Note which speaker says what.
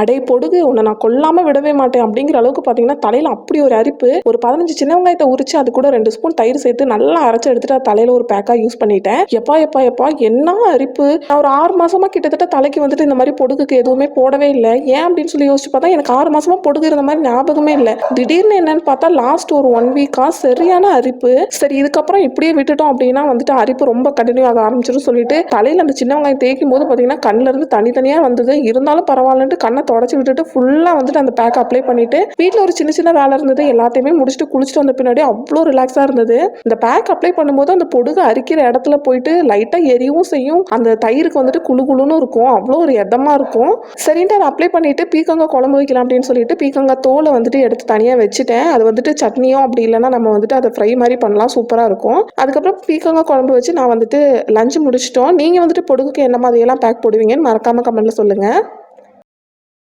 Speaker 1: அடே பொடுகு உன்னை நான் கொல்லாம விடவே மாட்டேன் அப்படிங்கிற அளவுக்கு பார்த்தீங்கன்னா தலையில அப்படி ஒரு அரிப்பு. ஒரு 15 சின்ன வெங்காயத்தை உரிச்சு அது கூட 2 ஸ்பூன் தயிர் சேர்த்து நல்லா அரைச்சு எடுத்துட்டு அது தலையில ஒரு பேக்கா யூஸ் பண்ணிட்டேன். எப்பா எப்பா எப்பா என்ன அரிப்பு! நான் ஒரு 6 மாசமா கிட்டத்தட்ட தலைக்கு வந்துட்டு இந்த மாதிரி பொடுகுக்கு எதுவுமே போடவே இல்லை. ஏன் அப்படின்னு சொல்லி யோசிச்சு பார்த்தா எனக்கு 6 மாசமா பொடுகு இருந்த மாதிரி ஞாபகமே இல்லை. திடீர்னு என்னன்னு பார்த்தா லாஸ்ட் ஒரு 1 வீக்கா சரியான அரிப்பு. சரி இதுக்கப்புறம் இப்படியே விட்டுட்டோம் அப்படின்னா வந்துட்டு அரிப்பு ரொம்ப கண்டினியூ ஆக ஆரம்பிச்சிடும் சொல்லிட்டு தலையில அந்த சின்ன வெங்காயம் தேய்க்கும் போது பார்த்தீங்கன்னா கண்ணுல இருந்து தனித்தனியா வந்தது. இருந்தாலும் பரவாயில்லன்ட்டு கண்ணை தொடச்சி விட்டுட்டு ஃபுல்லா வந்துட்டு அந்த பேக் அப்ளை பண்ணிட்டு வீட்டில் ஒரு சின்ன சின்ன வேலை இருந்தது எல்லாத்தையுமே முடிச்சுட்டு குளிச்சுட்டு வந்த பின்னாடி அவ்வளோ ரிலாக்ஸா இருந்தது. இந்த பேக் அப்ளை பண்ணும்போது அந்த பொடுகு அரிக்கிற இடத்துல போயிட்டு லைட்டா எரியவும் செய்யும். அந்த தயிருக்கு வந்துட்டு குழு குழுன்னு இருக்கும். அவ்வளோ ஒரு எதமா இருக்கும். சரின்ட்டு அதை அப்ளை பண்ணிட்டு பீக்கங்காய் குழம்பு வைக்கலாம் அப்படின்னு சொல்லிட்டு பீக்கங்காய் தோலை வந்துட்டு எடுத்து தனியா வச்சுட்டேன். அது வந்துட்டு சட்னியோ அப்படி இல்லைன்னா நம்ம வந்துட்டு அதை ஃப்ரை மாதிரி பண்ணலாம், சூப்பரா இருக்கும். அதுக்கப்புறம் பீக்கங்காய் குழம்பு வச்சு நான் வந்துட்டு லஞ்ச் முடிச்சிட்டோம். நீங்க வந்துட்டு பொடுகுக்கு என்ன மாதிரியெல்லாம் பேக் போடுவீங்கன்னு மறக்காம கமெண்ட்ல சொல்லுங்க.